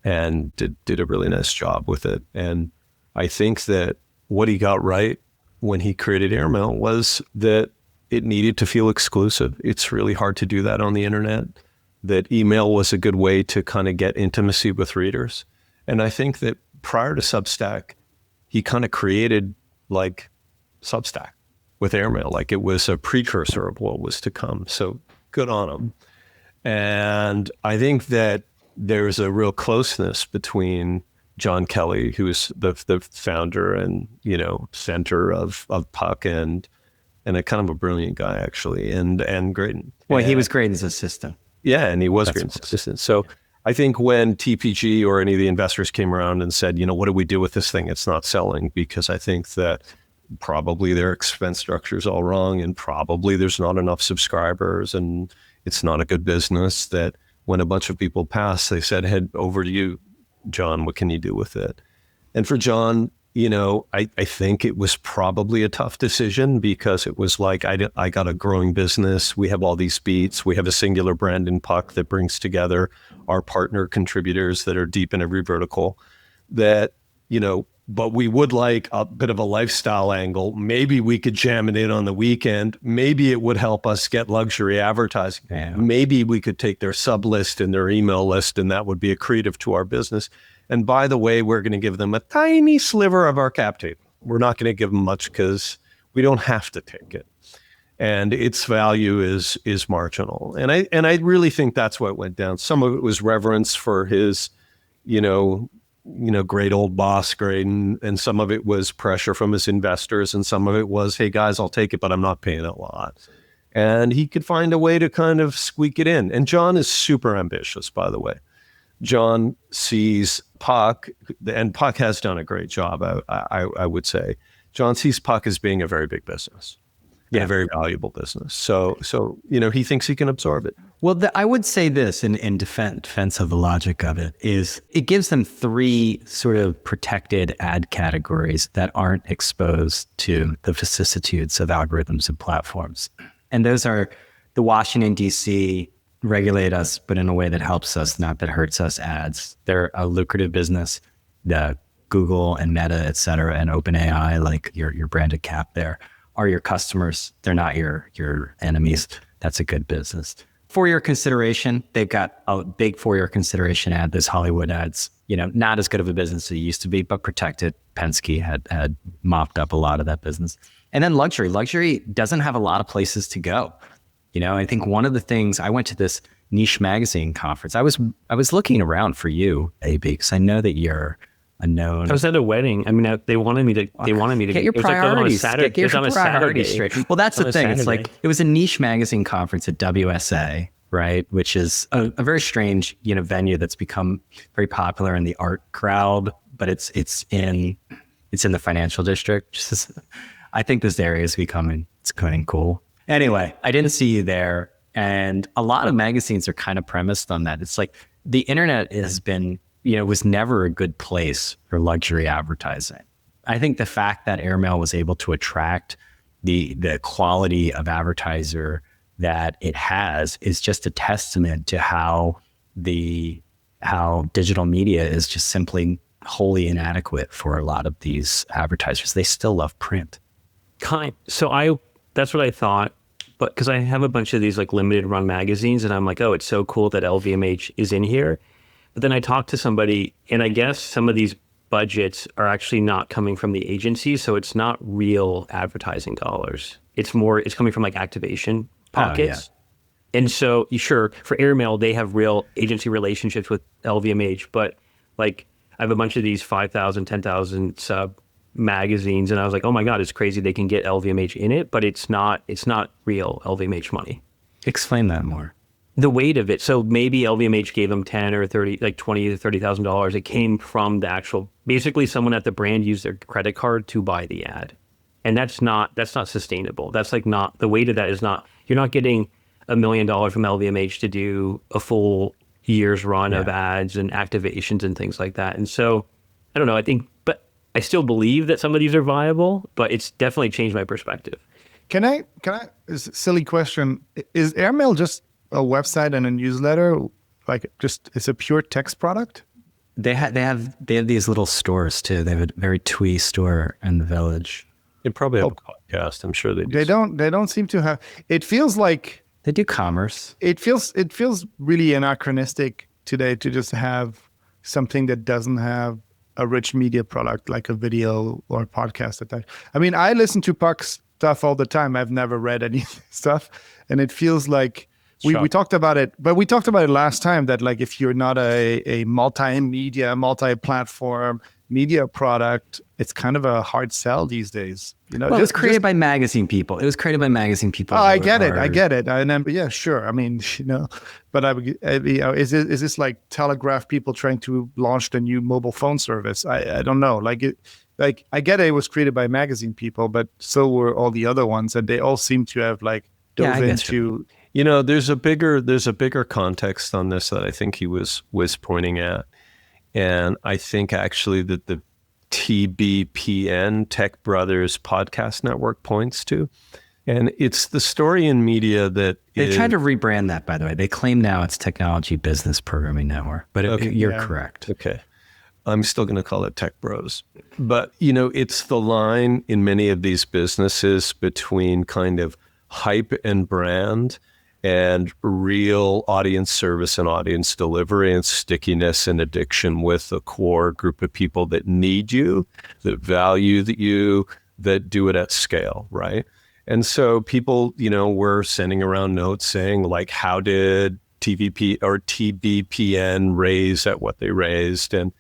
and did a really nice job with it. And I think that what he got right when he created Airmail was that it needed to feel exclusive. It's really hard to do that on the internet. That email was a good way to kind of get intimacy with readers. And I think that prior to Substack, he kind of created like Substack with Airmail. Like it was a precursor of what was to come. So good on him. And I think that there's a real closeness between John Kelly, who is the founder and, center of Puck, and a kind of a brilliant guy, actually, and Graydon. Well, he was Graydon's assistant. Yeah, and he was Graydon's assistant. So I think when TPG or any of the investors came around and said, what do we do with this thing? It's not selling, because I think that probably their expense structure is all wrong, and probably there's not enough subscribers, and it's not a good business, that when a bunch of people passed, they said, head over to you, John, what can you do with it? And for John, I think it was probably a tough decision, because it was like, I got a growing business. We have all these beats. We have a singular brand in Puck that brings together our partner contributors that are deep in every vertical, that, but we would like a bit of a lifestyle angle. Maybe we could jam it in on the weekend. Maybe it would help us get luxury advertising. Yeah. Maybe we could take their sub list and their email list, and that would be accretive to our business. And by the way, we're going to give them a tiny sliver of our cap table. We're not going to give them much because we don't have to take it. And its value is marginal. And I really think that's what went down. Some of it was reverence for his, great old boss, Graydon, and some of it was pressure from his investors, and some of it was, hey guys, I'll take it, but I'm not paying a lot. And he could find a way to kind of squeak it in. And John is super ambitious, by the way. John sees Puck, and Puck has done a great job, I would say. John sees Puck as being a very big business, a very valuable business. So he thinks he can absorb it. Well, I would say this in defense of the logic of it is it gives them three sort of protected ad categories that aren't exposed to the vicissitudes of algorithms and platforms. And those are the Washington, D.C., regulate us, but in a way that helps us, not that hurts us ads. They're a lucrative business. The Google and Meta, et cetera, and OpenAI, like your branded cap there, are your customers. They're not your enemies. That's a good business. For your consideration, they've got a big for your consideration ad, those Hollywood ads, not as good of a business as it used to be, but protected. Penske had mopped up a lot of that business. And then luxury doesn't have a lot of places to go. I think one of the things, I went to this niche magazine conference. I was looking around for you, AB, because I know that you're a known. I was at a wedding. I mean, they wanted me to. Get your priorities. Get your priorities straight. Well, that's the thing. It's like it was a niche magazine conference at WSA, right? Which is a very strange, venue that's become very popular in the art crowd, but it's in the financial district. I think this area is becoming cool. Anyway, I didn't see you there. And a lot of magazines are kind of premised on that. It's like the internet has been, was never a good place for luxury advertising. I think the fact that Airmail was able to attract the quality of advertiser that it has is just a testament to how digital media is just simply wholly inadequate for a lot of these advertisers. They still love print. That's what I thought. But because I have a bunch of these like limited run magazines, and I'm like, oh, it's so cool that LVMH is in here. But then I talked to somebody, and I guess some of these budgets are actually not coming from the agencies, so it's not real advertising dollars. It's coming from like activation pockets. Oh, yeah. And so, sure, for Airmail, they have real agency relationships with LVMH, but like I have a bunch of these 5,000, 10,000 sub magazines, and I was like, oh my God, it's crazy they can get LVMH in it, but it's not real LVMH money. Explain that more. The weight of it. So maybe LVMH gave them 10 or 30, like $20,000 to $30,000. It came from the actual, basically someone at the brand used their credit card to buy the ad. And that's not sustainable. That's like not, the weight of that is not, you're not getting $1 million from LVMH to do a full year's run of ads and activations and things like that. And so, I don't know, but I still believe that some of these are viable, but it's definitely changed my perspective. Can I, it's a silly question. Is Airmail just a website and a newsletter? Like it's a pure text product? They have these little stores too. They have a very twee store in the Village. They probably have a podcast. I'm sure they do. They don't seem to have. It feels like they do commerce. It feels really anachronistic today to just have something that doesn't have a rich media product like a video or a podcast attached. I mean, I listen to Puck's stuff all the time. I've never read any stuff, and it feels like we talked about it, but we talked about it last time that like if you're not a multimedia, multi-platform media product, it's kind of a hard sell these days. Well, it was created by magazine people. It was created by magazine people. Oh, I get it. And then, yeah, sure. I mean, but is this like Telegraph people trying to launch the new mobile phone service? I don't know. Like I get it was created by magazine people, but so were all the other ones, and they all seem to have like dove into. There's a bigger context on this that I think he was pointing at. And I think actually that the TBPN, Tech Brothers Podcast Network, points to. And it's the story in media that they tried to rebrand that, by the way. They claim now it's Technology Business Programming Network, but you're correct. Okay. I'm still going to call it Tech Bros. But, it's the line in many of these businesses between kind of hype and brand and real audience service and audience delivery and stickiness and addiction with a core group of people that need you, that value you, that do it at scale, right? And so people, were sending around notes saying like, how did TVP or TBPN raise at what they raised? And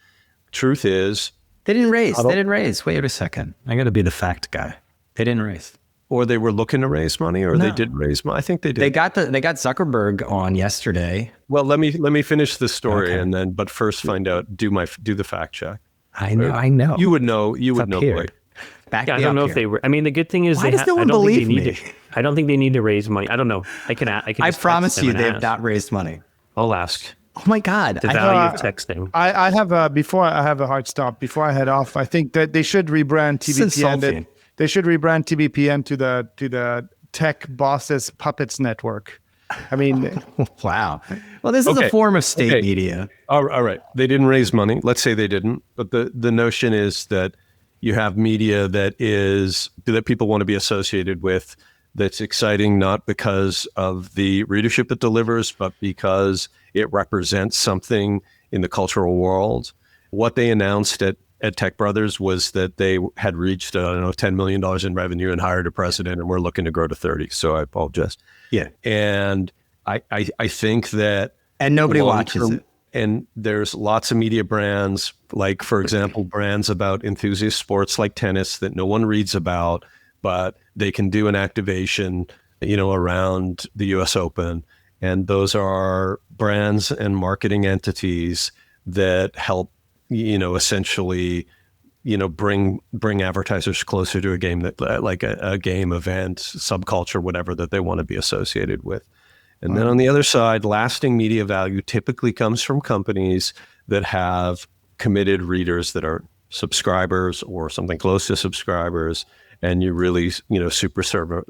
truth is, they didn't raise. Wait a second. I got to be the fact guy. They didn't raise. Or they were looking to raise money, or they didn't raise money. I think they did. They got Zuckerberg on yesterday. Well, let me finish the story, and but first find out. Do the fact check. I know. You would know. Blake. I don't know if they were. I mean, the good thing is, why does no one believe me? I don't think they need to raise money. I don't know. I can. I promise you, they have not raised money. I'll ask. Oh my God! The value of texting. I have before I have a hard stop. Before I head off, I think that they should rebrand TBPN. They should rebrand TBPN to the Tech Bosses Puppets Network. I mean, wow. Well, this is a form of state media. All right. They didn't raise money. Let's say they didn't. But the notion is that you have media that people want to be associated with, that's exciting, not because of the readership it delivers, but because it represents something in the cultural world. What they announced at Tech Brothers was that they had reached, $10 million in revenue and hired a president, and we're looking to grow to 30. So I apologize. Yeah. And I think that... And nobody watches it. And there's lots of media brands, like, for example, brands about enthusiast sports like tennis that no one reads about, but they can do an activation, around the US Open. And those are brands and marketing entities that help essentially, bring advertisers closer to a game that like a game event, subculture, whatever that they want to be associated with. And then on the other side, lasting media value typically comes from companies that have committed readers that are subscribers or something close to subscribers, and you really, super server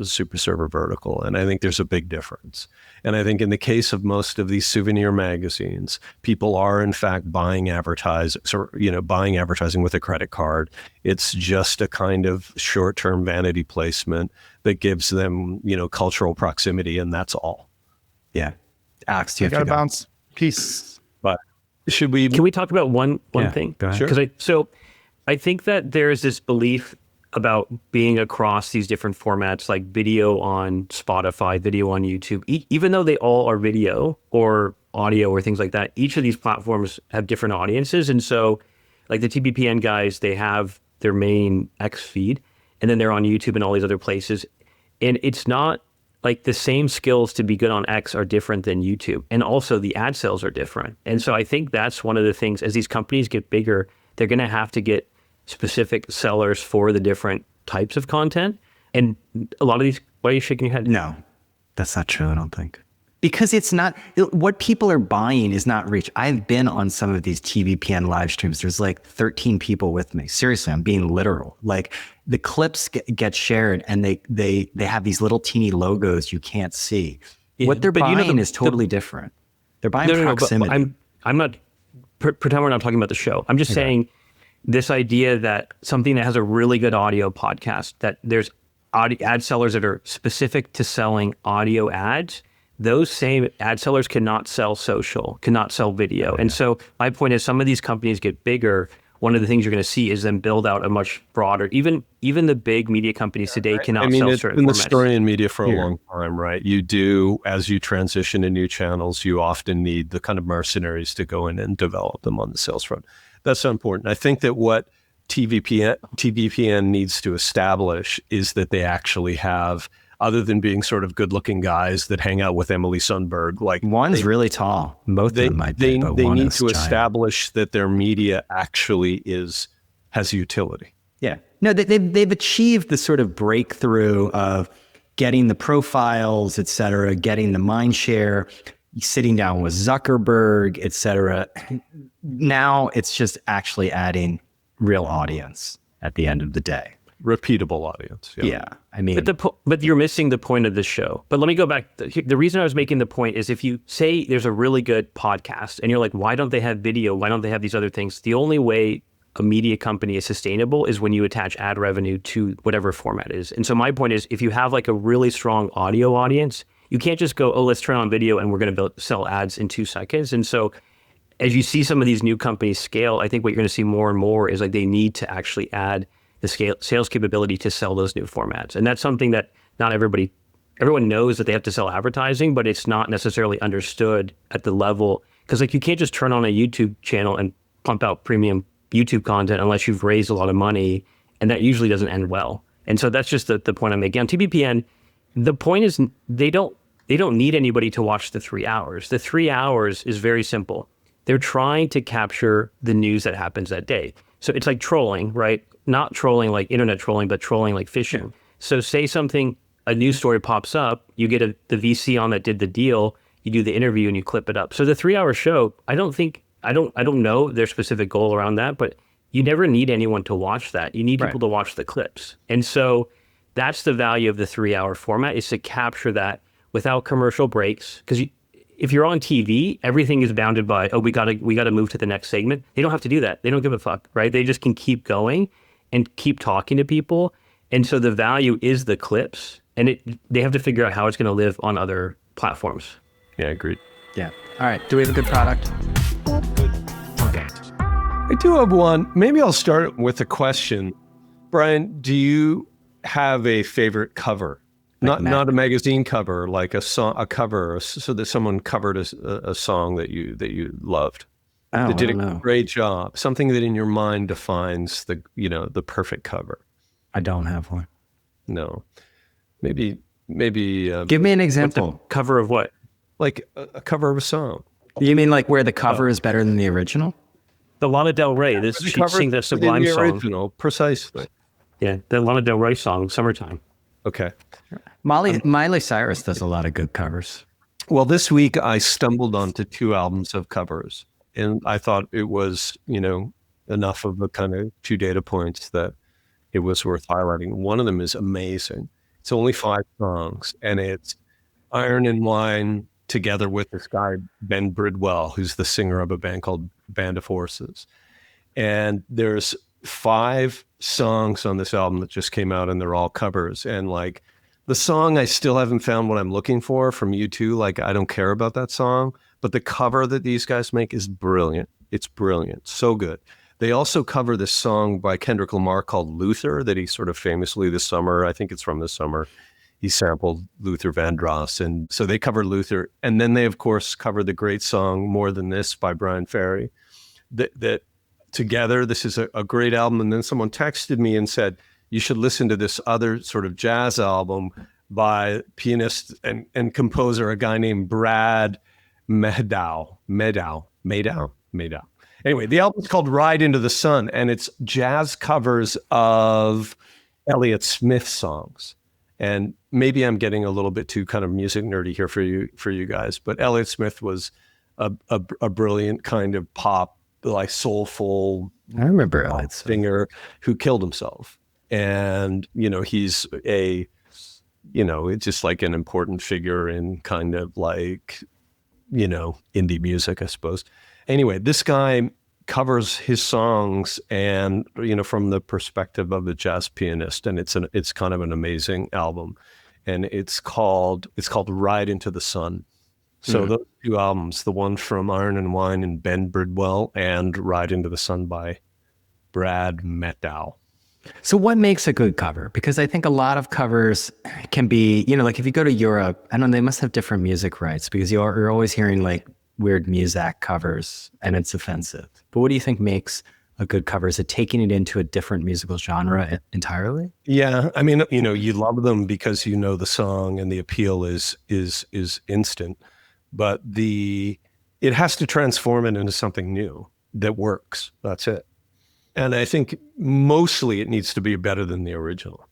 vertical. And I think there's a big difference. And I think in the case of most of these souvenir magazines, people are in fact buying advertising with a credit card. It's just a kind of short-term vanity placement that gives them, cultural proximity, and that's all. Yeah. Alex, do you have to bounce? Peace. But can we talk about one thing? Go ahead. Sure. I think that there is this belief about being across these different formats, like video on Spotify, video on YouTube, even though they all are video or audio or things like that, each of these platforms have different audiences. And so like the TBPN guys, they have their main X feed, and then they're on YouTube and all these other places. And it's not like the same skills to be good on X are different than YouTube. And also the ad sales are different. And so I think that's one of the things, as these companies get bigger, they're going to have to get specific sellers for the different types of content. And a lot of these, why are you shaking your head? No, that's not true, I don't think. Because it's not, what people are buying is not reach. I've been on some of these TBPN live streams. There's like 13 people with me. Seriously, I'm being literal. Like the clips get shared and they have these little teeny logos you can't see. Yeah, what they're buying is totally different. They're buying proximity. But I'm not, pretend we're not talking about the show. I'm just saying this idea that something that has a really good audio podcast, that there's ad sellers that are specific to selling audio ads. Those same ad sellers cannot sell social, cannot sell video. And so my point is, some of these companies get bigger. One of the things you're going to see is them build out a much broader, even the big media companies today cannot sell certain formats. It's been the story in media for a long time, right? You do, as you transition to new channels, you often need the kind of mercenaries to go in and develop them on the sales front. That's so important. I think that what TBPN needs to establish is that they actually have, other than being sort of good-looking guys that hang out with Emily Sundberg, like one's really tall. Both of them might be, but they one need is to giant. establish that their media actually has utility. Yeah, no, they've achieved the sort of breakthrough of getting the profiles, et cetera, getting the mind share, sitting down with Zuckerberg, et cetera. Now it's just actually adding real audience at the end of the day. Repeatable audience. Yeah. I mean, but you're missing the point of the show. But let me go back. The reason I was making the point is, if you say there's a really good podcast and you're like, why don't they have video? Why don't they have these other things? The only way a media company is sustainable is when you attach ad revenue to whatever format is. And so my point is, if you have like a really strong audio audience, you can't just go, oh, let's turn on video and we're going to sell ads in 2 seconds. And so as you see some of these new companies scale, I think what you're going to see more and more is like they need to actually add the sales capability to sell those new formats. And that's something that not everyone knows that they have to sell advertising, but it's not necessarily understood at the level, because like you can't just turn on a YouTube channel and pump out premium YouTube content unless you've raised a lot of money, and that usually doesn't end well. And so that's just the point I'm making. On TBPN, the point is they don't need anybody to watch the 3 hours. The 3 hours is very simple. They're trying to capture the news that happens that day. So it's like trolling, right? Not trolling like internet trolling, but trolling like phishing. Yeah. So say a news story pops up, you get the VC on that did the deal, you do the interview and you clip it up. So the 3 hour show, I don't know their specific goal around that, but you never need anyone to watch that. You need people to watch the clips. And so that's the value of the 3 hour format, is to capture that without commercial breaks. Because if you're on TV, everything is bounded by, oh, we gotta move to the next segment. They don't have to do that. They don't give a fuck, right? They just can keep going and keep talking to people. And so the value is the clips, and they have to figure out how it's going to live on other platforms. Yeah, agreed. Yeah. All right. Do we have a good product? Okay. I do have one. Maybe I'll start with a question. Brian, do you have a favorite cover? Not a magazine cover, like a song, a cover, so that someone covered a song that you loved. That did a great job. Something that in your mind defines the perfect cover. I don't have one. No. Maybe. Give me an example. Cover of what? Like a cover of a song. You mean like where the cover is better than the original? The Lana Del Rey. She sing the Sublime the song. Original, precisely. Yeah, the Lana Del Rey song, Summertime. Okay. Miley Cyrus does a lot of good covers. Well, this week I stumbled onto 2 albums of covers, and I thought it was, enough of a kind of 2 data points that it was worth highlighting. One of them is amazing. It's only 5 songs, and it's Iron and Wine together with this guy, Ben Bridwell, who's the singer of a band called Band of Horses. And there's 5 songs on this album that just came out, and they're all covers. And like the song, I still haven't found what I'm looking for from U2. Like, I don't care about that song, but the cover that these guys make is brilliant. It's brilliant. So good. They also cover this song by Kendrick Lamar called Luther that he sort of famously this summer, I think it's from this summer, he sampled Luther Vandross. And so they covered Luther. And then they, of course, covered the great song More Than This by Brian Ferry that together. This is a great album. And then someone texted me and said, you should listen to this other sort of jazz album by pianist and composer, a guy named Brad Mehdow. Anyway, the album's called Ride Into the Sun, and it's jazz covers of Elliott Smith songs. And maybe I'm getting a little bit too kind of music nerdy here for you guys, but Elliott Smith was a brilliant kind of pop, like soulful, I remember Elliott singer who killed himself. And, he's it's just like an important figure in kind of like, indie music, I suppose. Anyway, this guy covers his songs and, from the perspective of a jazz pianist. And it's kind of an amazing album. And it's called Ride Into the Sun. So those two albums, the one from Iron and Wine and Ben Bridwell, and Ride Into the Sun by Brad Mehdow. So what makes a good cover? Because I think a lot of covers can be, like if you go to Europe, I don't know, they must have different music rights because you're always hearing like weird Muzak covers and it's offensive. But what do you think makes a good cover? Is it taking it into a different musical genre entirely? Yeah. I mean, you love them because you know the song and the appeal is instant, but it has to transform it into something new that works. That's it. And I think mostly it needs to be better than the original.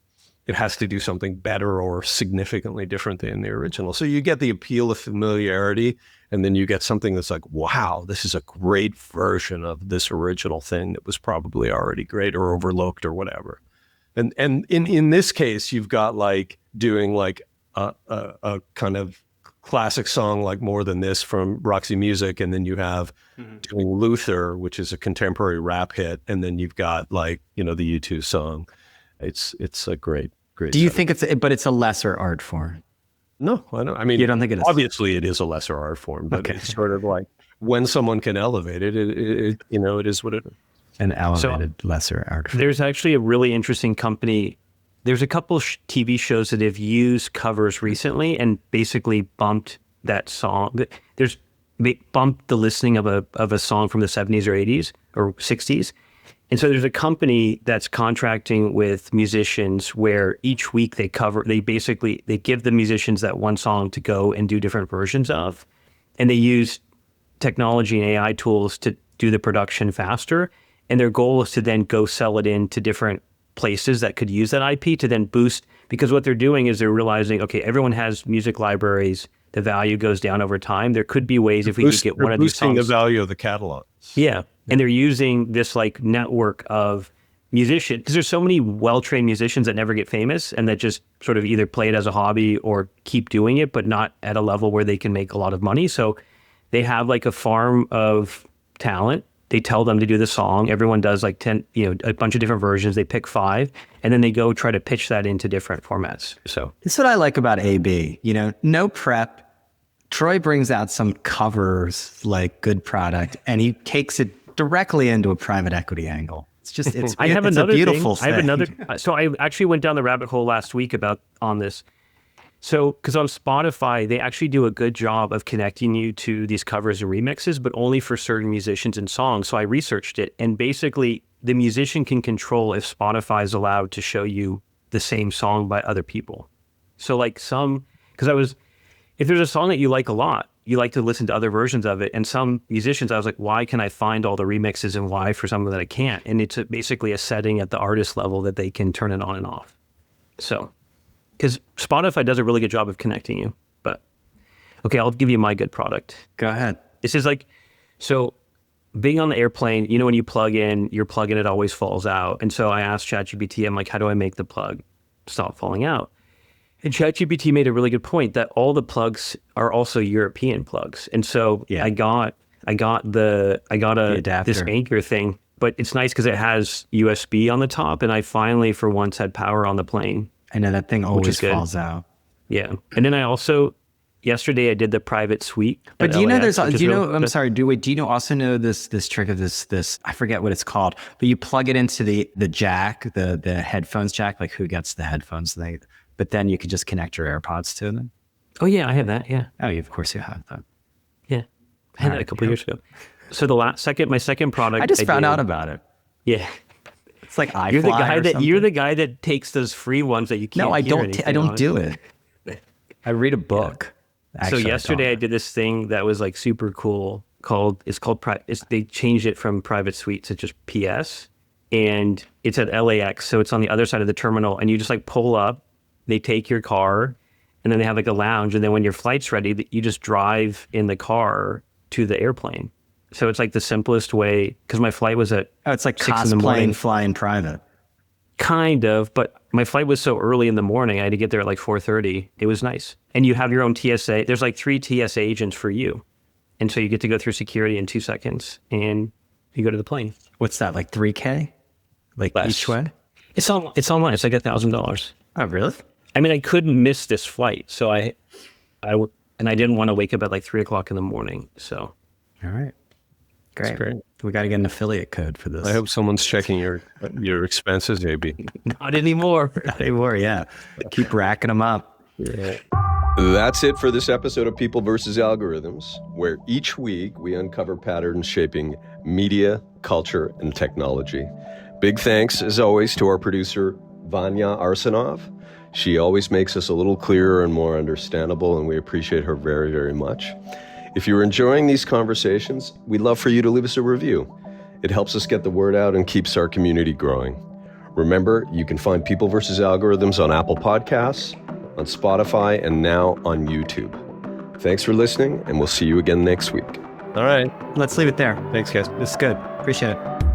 It has to do something better or significantly different than the original. So you get the appeal of familiarity, and then you get something that's like, wow, this is a great version of this original thing that was probably already great or overlooked or whatever. And in this case, you've got like doing like a kind of classic song like More Than This from Roxy Music, and then you have doing Luther, which is a contemporary rap hit, and then you've got like, the U2 song. It's a great. Do you think it's a lesser art form? No, I don't. I mean, you don't think it is? Obviously, it is a lesser art form, but it's sort of like when someone can elevate it, it is what it is. An elevated lesser art form. There's actually a really interesting company. There's a couple TV shows that have used covers recently and basically bumped that song. Bumped the listening of a song from the 70s or 80s or 60s. And so there's a company that's contracting with musicians where each week they give the musicians that one song to go and do different versions of. And they use technology and AI tools to do the production faster. And their goal is to then go sell it into different places that could use that IP to then boost, because what they're doing is they're realizing, okay, everyone has music libraries. The value goes down over time. There could be ways if we could get one of these songs. Boosting the value of the catalog. Yeah. And they're using this like network of musicians, because there's so many well-trained musicians that never get famous and that just sort of either play it as a hobby or keep doing it, but not at a level where they can make a lot of money. So they have like a farm of talent. They tell them to do the song. Everyone does like 10, a bunch of different versions. They pick 5, and then they go try to pitch that into different formats. So this is what I like about AB. No prep. Troy brings out some covers, like good product, and he takes it directly into a private equity angle. It's a beautiful thing. So I actually went down the rabbit hole last week on this. So, because on Spotify, they actually do a good job of connecting you to these covers and remixes, but only for certain musicians and songs. So I researched it, and basically the musician can control if Spotify is allowed to show you the same song by other people. So like if there's a song that you like a lot, you like to listen to other versions of it. And some musicians, I was like, why can I find all the remixes and why for something that I can't? And it's basically a setting at the artist level that they can turn it on and off. So, because Spotify does a really good job of connecting you. But, okay, I'll give you my good product. Go ahead. This is like, so being on the airplane, when you plug in, your plug-in, it always falls out. And so I asked ChatGPT, I'm like, how do I make the plug stop falling out? And ChatGPT made a really good point that all the plugs are also European plugs. And so I got this Anchor thing, but it's nice because it has USB on the top, and I finally for once had power on the plane. I know that thing always falls out. Yeah. And then I also yesterday I did the private suite. But do you know do you also know this trick of this I forget what it's called, but you plug it into the jack, the headphones jack, like who gets the headphones but then you could just connect your AirPods to them. Oh yeah, I have that. Yeah. Oh, of course you have that. Yeah. I had that a couple of years ago. So my second product, I just found out about it. Yeah. It's like iFly you're the guy that takes those free ones that you can't. No, I don't. I don't do it. I read a book. Yeah. So yesterday I did this thing that was like super cool. They changed it from private suite to just PS, and it's at LAX. So it's on the other side of the terminal, and you just like pull up. They take your car, and then they have like a lounge, and then when your flight's ready, you just drive in the car to the airplane. So it's like the simplest way, because my flight was at it's like 6 in the morning. Flying private. Kind of, but my flight was so early in the morning, I had to get there at like 4:30. It was nice. And you have your own TSA. There's like 3 TSA agents for you. And so you get to go through security in 2 seconds, and you go to the plane. What's that, like $3K? Like Less. Each way? It's online. It's like $1,000. Oh, really? I mean, I couldn't miss this flight. So I didn't want to wake up at like 3 o'clock in the morning. So. All right. Great. That's great. We got to get an affiliate code for this. I hope someone's checking your expenses, AB. Not anymore. Not anymore, yeah. Keep racking them up. Yeah. That's it for this episode of People versus Algorithms, where each week we uncover patterns shaping media, culture, and technology. Big thanks, as always, to our producer, Vanya Arsenov. She always makes us a little clearer and more understandable, and we appreciate her very, very much. If you're enjoying these conversations, we'd love for you to leave us a review. It helps us get the word out and keeps our community growing. Remember, you can find People vs. Algorithms on Apple Podcasts, on Spotify, and now on YouTube. Thanks for listening, and we'll see you again next week. All right. Let's leave it there. Thanks, guys. This is good. Appreciate it.